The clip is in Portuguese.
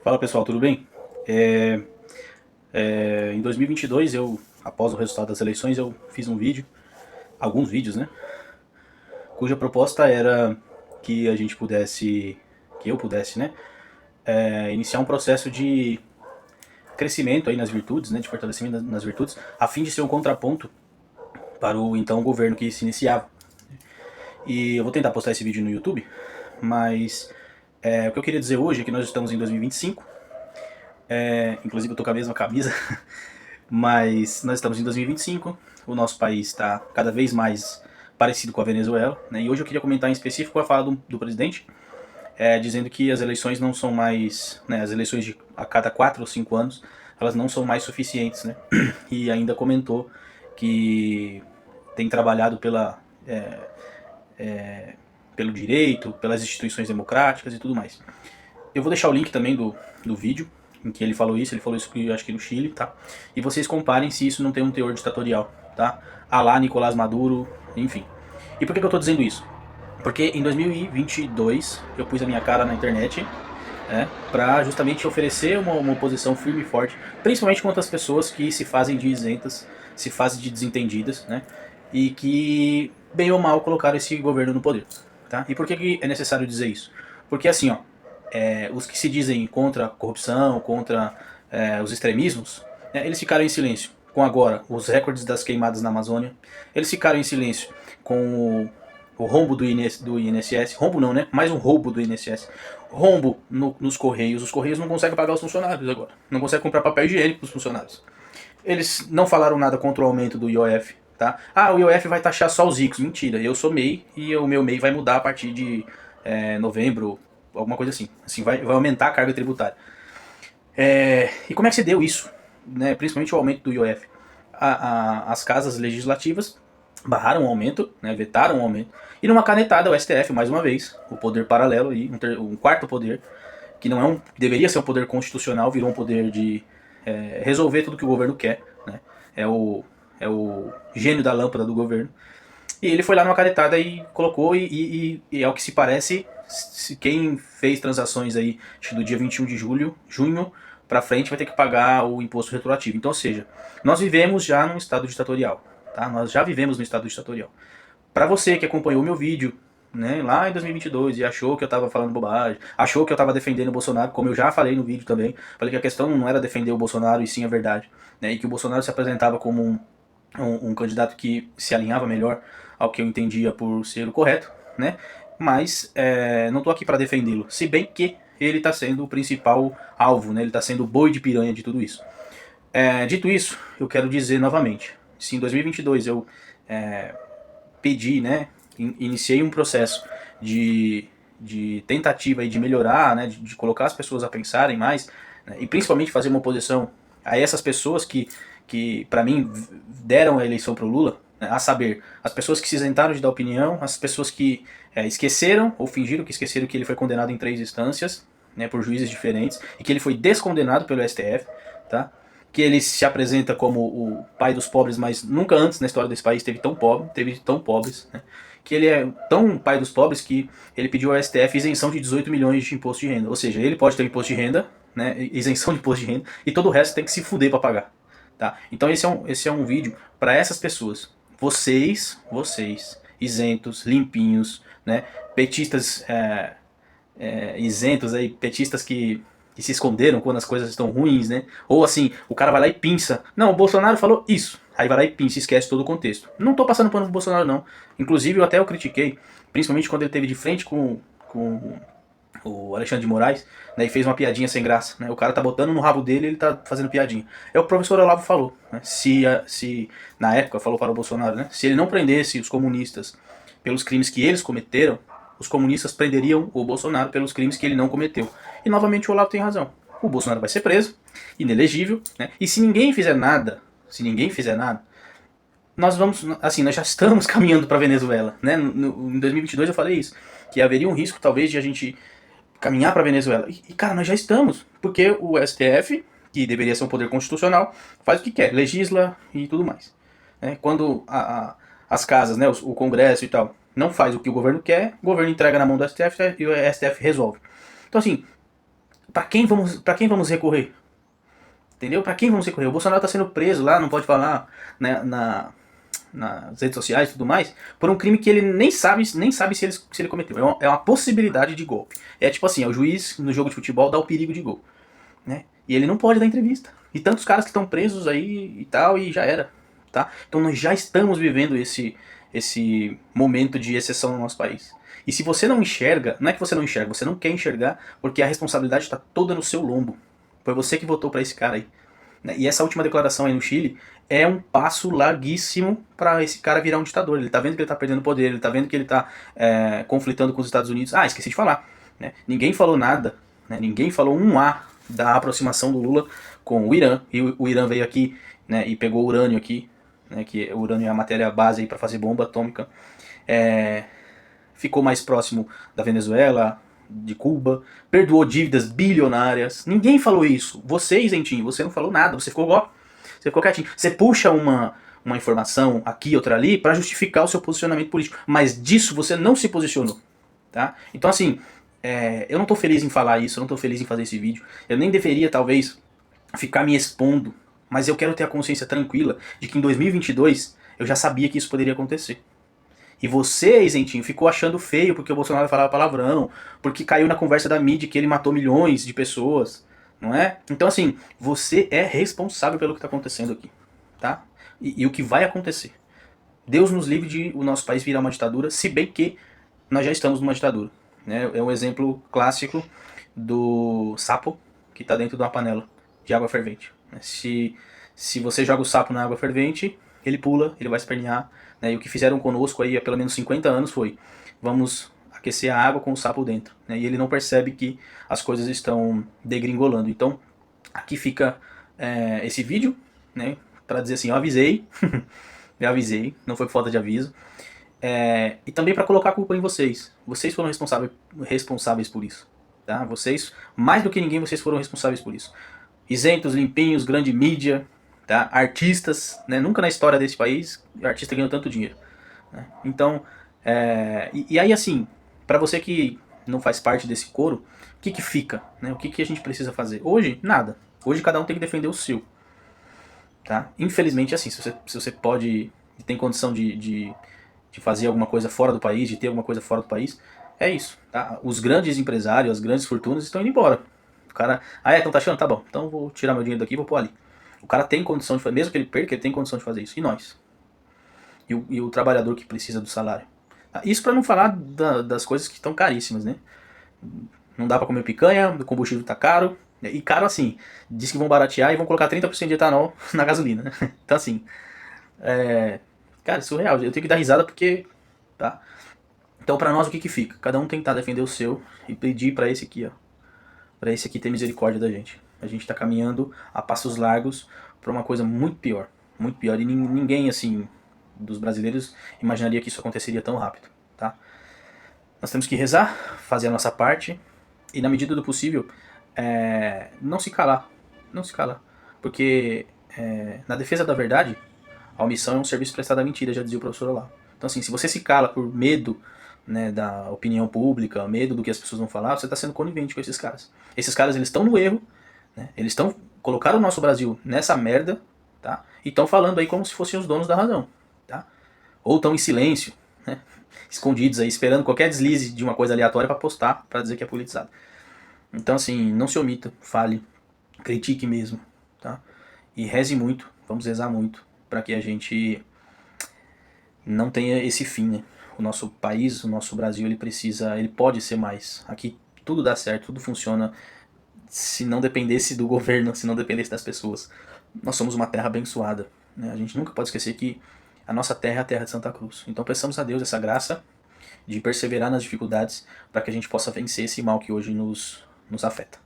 Fala pessoal, tudo bem? Em 2022, após o resultado das eleições, eu fiz um vídeo, alguns vídeos, né? Cuja proposta era que a gente pudesse, que eu pudesse, né? Iniciar um processo de crescimento aí nas virtudes, né? De fortalecimento nas virtudes, a fim de ser um contraponto para o então governo que se iniciava. E eu vou tentar postar esse vídeo no YouTube, mas o que eu queria dizer hoje é que nós estamos em 2025. Inclusive eu tô com a mesma camisa. Mas nós estamos em 2025, o nosso país está cada vez mais parecido com a Venezuela, né? E hoje eu queria comentar em específico a fala do presidente, dizendo que as eleições não são mais, né, as eleições de a cada 4 ou 5 anos, elas não são mais suficientes, né? E ainda comentou que tem trabalhado pelo direito, pelas instituições democráticas e tudo mais. Eu vou deixar o link também do vídeo em que ele falou isso acho que no Chile, tá? E vocês comparem se isso não tem um teor ditatorial, tá? A lá Nicolás Maduro, enfim. E por que eu tô dizendo isso? Porque em 2022 eu pus a minha cara na internet, para justamente oferecer uma oposição firme e forte, principalmente contra as pessoas que se fazem de isentas, se fazem de desentendidas, né? E que, bem ou mal, colocaram esse governo no poder. Tá? E por que é necessário dizer isso? Porque assim, ó, os que se dizem contra a corrupção, contra os extremismos, eles ficaram em silêncio com agora os recordes das queimadas na Amazônia, eles ficaram em silêncio com o rombo do INSS, rombo não, né? Mais um roubo do INSS. Rombo nos Correios, os Correios não conseguem pagar os funcionários agora, não conseguem comprar papel higiênico para os funcionários. Eles não falaram nada contra o aumento do IOF, tá? Ah, o IOF vai taxar só os ricos. Mentira, eu sou MEI e o meu MEI vai mudar a partir de novembro, alguma coisa assim. Assim vai aumentar a carga tributária. E como é que se deu isso? Né? Principalmente o aumento do IOF. As casas legislativas barraram o aumento, né? Vetaram o aumento. E numa canetada, o STF, mais uma vez, o poder paralelo, aí, um quarto poder, que não é deveria ser um poder constitucional, virou um poder de resolver tudo que o governo quer, né? É o, é o gênio da lâmpada do governo. E ele foi lá numa canetada e colocou, e ao que se parece, quem fez transações aí do dia 21 de junho pra frente vai ter que pagar o imposto retroativo. Então, ou seja, nós vivemos já num estado ditatorial, tá? Nós já vivemos no estado ditatorial. Para você que acompanhou o meu vídeo, né, lá em 2022 e achou que eu tava falando bobagem, achou que eu tava defendendo o Bolsonaro, como eu já falei no vídeo também, falei que a questão não era defender o Bolsonaro e sim a verdade, né, e que o Bolsonaro se apresentava como um candidato que se alinhava melhor ao que eu entendia por ser o correto, né, mas não tô aqui para defendê-lo, se bem que ele está sendo o principal alvo, né, ele está sendo o boi de piranha de tudo isso. Dito isso, eu quero dizer novamente, se em 2022 eu pedi, né, iniciei um processo de tentativa de melhorar, né, de colocar as pessoas a pensarem mais, né, e principalmente fazer uma oposição a essas pessoas que para mim deram a eleição para o Lula, né, a saber, as pessoas que se isentaram de dar opinião, as pessoas que esqueceram ou fingiram que esqueceram que ele foi condenado em 3 instâncias, né, por juízes diferentes, e que ele foi descondenado pelo STF, tá? Que ele se apresenta como o pai dos pobres, mas nunca antes na história desse país teve tão pobres, né? Que ele é tão pai dos pobres que ele pediu ao STF isenção de 18 milhões de imposto de renda. Ou seja, ele pode ter imposto de renda, né, isenção de imposto de renda, e todo o resto tem que se fuder para pagar. Tá? Então esse é um vídeo para essas pessoas. Vocês, isentos, limpinhos, né, petistas isentos aí, petistas que se esconderam quando as coisas estão ruins, né? Ou assim, o cara vai lá e pinça. Não, o Bolsonaro falou isso. Aí vai lá e pinça e esquece todo o contexto. Não tô passando pano pro Bolsonaro, não. Inclusive, eu critiquei, principalmente quando ele teve de frente com o Alexandre de Moraes, né, e fez uma piadinha sem graça. Né? O cara tá botando no rabo dele e ele tá fazendo piadinha. É o professor Olavo falou. Né? Se na época, falou para o Bolsonaro, né? Se ele não prendesse os comunistas pelos crimes que eles cometeram, os comunistas prenderiam o Bolsonaro pelos crimes que ele não cometeu. E novamente o Olavo tem razão. O Bolsonaro vai ser preso, inelegível, né? E se ninguém fizer nada, nós vamos, assim, nós já estamos caminhando para Venezuela, né? Em 2022 eu falei isso, que haveria um risco talvez de a gente caminhar para Venezuela. E cara, nós já estamos, porque o STF, que deveria ser um poder constitucional, faz o que quer, legisla e tudo mais. Né? Quando as casas, né, o Congresso e tal, não faz o que o governo quer, o governo entrega na mão do STF e o STF resolve. Então assim, Para quem vamos recorrer? Entendeu? Para quem vamos recorrer? O Bolsonaro está sendo preso lá, não pode falar, né, nas redes sociais e tudo mais, por um crime que ele nem sabe se ele cometeu. É uma possibilidade de golpe. É tipo assim, o juiz no jogo de futebol dá o perigo de gol, né? E ele não pode dar entrevista. E tantos caras que estão presos aí e tal, e já era, tá? Então nós já estamos vivendo esse momento de exceção no nosso país. E se você não enxerga, não é que você não enxerga, você não quer enxergar, porque a responsabilidade está toda no seu lombo. Foi você que votou para esse cara aí. E essa última declaração aí no Chile é um passo larguíssimo para esse cara virar um ditador. Ele tá vendo que ele tá perdendo poder, ele tá vendo que ele tá conflitando com os Estados Unidos. Ah, esqueci de falar, né? Ninguém falou nada, né? Ninguém falou um A da aproximação do Lula com o Irã. E o Irã veio aqui, né, e pegou urânio aqui, né, que o urânio é a matéria base para fazer bomba atômica. Ficou mais próximo da Venezuela, de Cuba, perdoou dívidas bilionárias. Ninguém falou isso. Você, isentinho, você não falou nada, você ficou quietinho. Você puxa uma informação aqui, outra ali, para justificar o seu posicionamento político. Mas disso você não se posicionou. Tá? Então assim, eu não tô feliz em falar isso, eu não tô feliz em fazer esse vídeo. Eu nem deveria, talvez, ficar me expondo. Mas eu quero ter a consciência tranquila de que em 2022 eu já sabia que isso poderia acontecer. E você, isentinho, ficou achando feio porque o Bolsonaro falava palavrão, porque caiu na conversa da mídia que ele matou milhões de pessoas, não é? Então assim, você é responsável pelo que está acontecendo aqui, tá? E o que vai acontecer. Deus nos livre de o nosso país virar uma ditadura, se bem que nós já estamos numa ditadura. Né? É um exemplo clássico do sapo que está dentro de uma panela de água fervente. Se você joga o sapo na água fervente, ele pula, ele vai espernear. Né? E o que fizeram conosco aí há pelo menos 50 anos foi: vamos aquecer a água com o sapo dentro. Né? E ele não percebe que as coisas estão degringolando. Então, aqui fica esse vídeo, né? Para dizer assim, eu avisei, eu avisei, não foi por falta de aviso. E também para colocar a culpa em vocês. Vocês foram responsáveis por isso. Tá? Vocês, mais do que ninguém, vocês foram responsáveis por isso. Isentos, limpinhos, grande mídia, tá? Artistas, né? Nunca na história desse país artista ganhou tanto dinheiro. Né? Então, e aí assim, para você que não faz parte desse coro, o que fica? Né? O que a gente precisa fazer? Hoje, nada. Hoje cada um tem que defender o seu. Tá? Infelizmente, assim, se você pode, tem condição de fazer alguma coisa fora do país, de ter alguma coisa fora do país, é isso. Tá? Os grandes empresários, as grandes fortunas estão indo embora. O cara, então tá achando? Tá bom, então vou tirar meu dinheiro daqui e vou pôr ali. O cara tem condição de fazer, mesmo que ele perca, ele tem condição de fazer isso. E nós? E o trabalhador que precisa do salário? Tá? Isso para não falar das coisas que estão caríssimas, né? Não dá para comer picanha, o combustível tá caro. E caro assim, diz que vão baratear e vão colocar 30% de etanol na gasolina, né? Então assim, cara, é surreal. Eu tenho que dar risada porque, tá? Então pra nós o que fica? Cada um tentar defender o seu e pedir pra esse aqui, ó. Pra esse aqui ter misericórdia da gente. A gente tá caminhando a passos largos pra uma coisa muito pior. Muito pior. E ninguém, assim, dos brasileiros imaginaria que isso aconteceria tão rápido, tá? Nós temos que rezar, fazer a nossa parte e na medida do possível não se calar. Não se calar. Porque na defesa da verdade, a omissão é um serviço prestado à mentira, já dizia o professor Olavo. Então assim, se você se cala por medo, né, da opinião pública, medo do que as pessoas vão falar, você está sendo conivente com esses caras. Esses caras, eles estão no erro, né, eles colocaram o nosso Brasil nessa merda, tá? E estão falando aí como se fossem os donos da razão, tá? Ou estão em silêncio, né, escondidos aí, esperando qualquer deslize de uma coisa aleatória para postar, para dizer que é politizado. Então assim, não se omita, fale, critique mesmo, tá? E reze muito, vamos rezar muito, para que a gente não tenha esse fim, né? O nosso país, o nosso Brasil, ele pode ser mais. Aqui tudo dá certo, tudo funciona. Se não dependesse do governo, se não dependesse das pessoas. Nós somos uma terra abençoada, né? A gente nunca pode esquecer que a nossa terra é a terra de Santa Cruz. Então peçamos a Deus essa graça de perseverar nas dificuldades para que a gente possa vencer esse mal que hoje nos afeta.